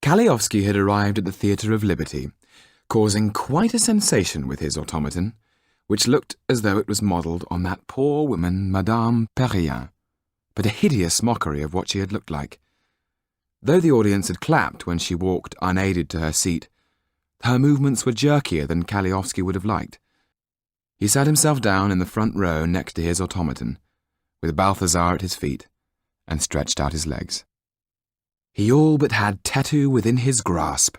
Kaliowski had arrived at the Theatre of Liberty, causing quite a sensation with his automaton, which looked as though it was modelled on that poor woman, Madame Perrien, but a hideous mockery of what she had looked like. Though the audience had clapped when she walked unaided to her seat, her movements were jerkier than Kaliowski would have liked. He sat himself down in the front row next to his automaton, with Balthazar at his feet, and stretched out his legs. He all but had Tetu within his grasp,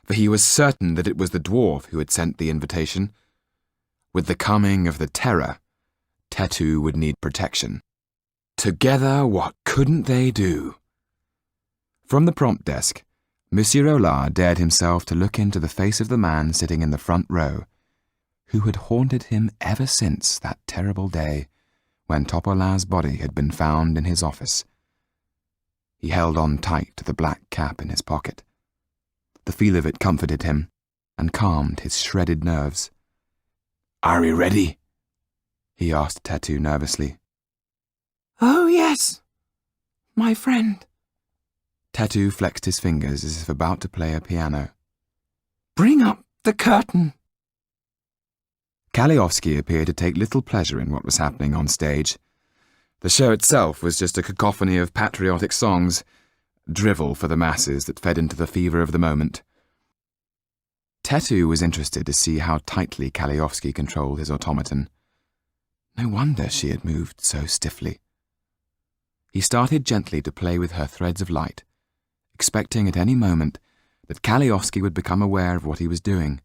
for he was certain that it was the dwarf who had sent the invitation. With the coming of the terror, Tetu would need protection. Together, what couldn't they do? From the prompt desk, Monsieur Rollard dared himself to look into the face of the man sitting in the front row, who had haunted him ever since that terrible day when Topolin's body had been found in his office. He held on tight to the black cap in his pocket. The feel of it comforted him and calmed his shredded nerves. "Are we ready?" he asked Tetu nervously. "Oh, yes, my friend." Tetu flexed his fingers as if about to play a piano. "Bring up the curtain." Kaliowski appeared to take little pleasure in what was happening on stage. The show itself was just a cacophony of patriotic songs, drivel for the masses that fed into the fever of the moment. Tetu was interested to see how tightly Kaliowski controlled his automaton. No wonder she had moved so stiffly. He started gently to play with her threads of light, expecting at any moment that Kaliowski would become aware of what he was doing,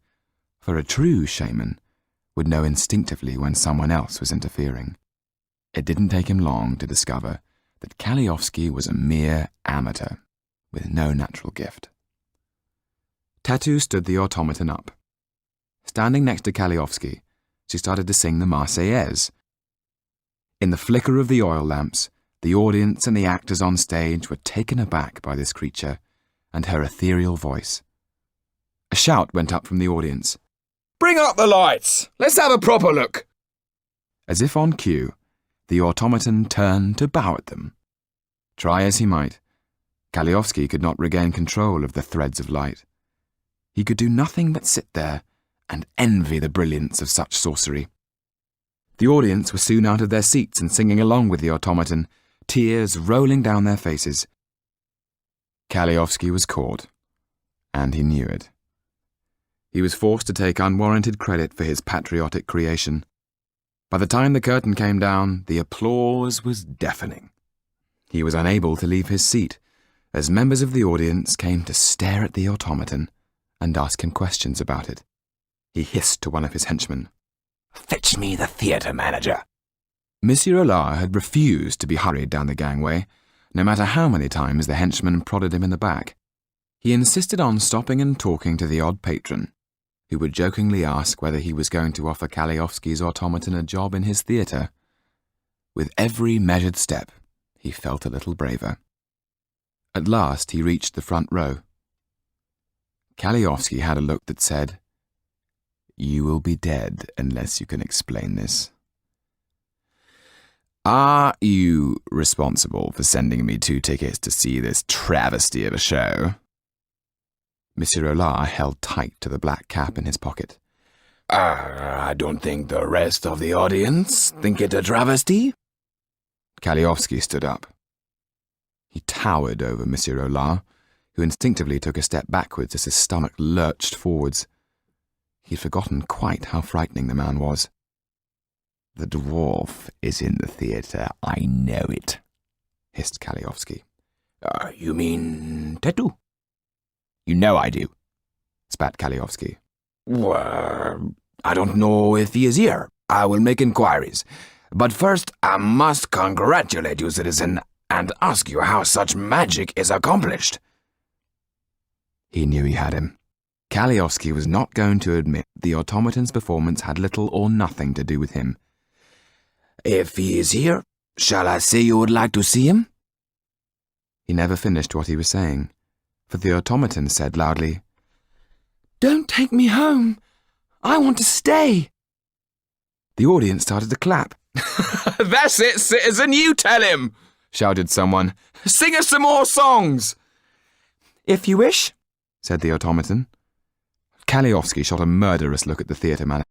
for a true shaman would know instinctively when someone else was interfering. It didn't take him long to discover that Kaliowski was a mere amateur, with no natural gift. Tetu stood the automaton up. Standing next to Kaliowski, she started to sing the Marseillaise. In the flicker of the oil lamps, the audience and the actors on stage were taken aback by this creature and her ethereal voice. A shout went up from the audience. "Bring up the lights! Let's have a proper look!" As if on cue, the automaton turned to bow at them. Try as he might, Kaliowski could not regain control of the threads of light. He could do nothing but sit there and envy the brilliance of such sorcery. The audience were soon out of their seats and singing along with the automaton, tears rolling down their faces. Kaliowski was caught, and he knew it. He was forced to take unwarranted credit for his patriotic creation. By the time the curtain came down, the applause was deafening. He was unable to leave his seat, as members of the audience came to stare at the automaton and ask him questions about it. He hissed to one of his henchmen, "Fetch me the theatre manager." Monsieur Rollard had refused to be hurried down the gangway, no matter how many times the henchman prodded him in the back. He insisted on stopping and talking to the odd patron, who would jokingly ask whether he was going to offer Kaliowski's automaton a job in his theatre. With every measured step, he felt a little braver. At last he reached the front row. Kaliowski had a look that said, "You will be dead unless you can explain this." "Are you responsible for sending me 2 tickets to see this travesty of a show?" Monsieur Rollard held tight to the black cap in his pocket. "I don't think the rest of the audience think it a travesty." Kaliowski stood up. He towered over Monsieur Rollard, who instinctively took a step backwards as his stomach lurched forwards. He had forgotten quite how frightening the man was. "The dwarf is in the theatre, I know it," hissed Kaliowski. "You mean Tetu?" "You know I do," spat Kaliowski. "Well, I don't know if he is here. I will make inquiries. But first, I must congratulate you, citizen, and ask you how such magic is accomplished." He knew he had him. Kaliowski was not going to admit the automaton's performance had little or nothing to do with him. "If he is here, shall I say you would like to see him?" He never finished what he was saying, for the automaton said loudly, "Don't take me home. I want to stay." The audience started to clap. "That's it, citizen, you tell him," shouted someone. "Sing us some more songs." "If you wish, said the automaton. Kaliowski shot a murderous look at the theatre manager.